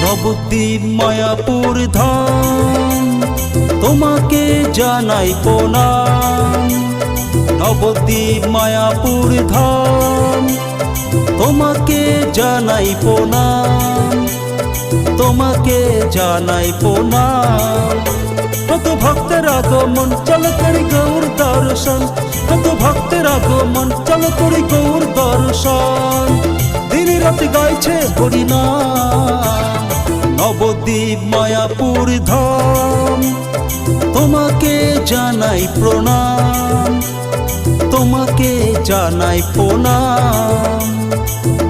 নবদ্বীপ মায়াপুর ধাম তোমাকে জানাই প্রণাম। নবদ্বীপ মায়াপুর ধাম তোমাকে জানাই প্রণাম, তোমাকে জানাই প্রণাম। কত ভক্তের আগমন চল করি গৌর দর্শন, কত ভক্তের আগমন চল করি গৌর দর্শন। দিন রাত গাইছে হরিনাম। নবদ্বীপ মায়াপুর ধাম তোমাকে জানাই প্রণাম, তোমাকে জানাই প্রণাম,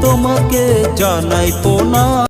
তোমাকে জানাই প্রণাম।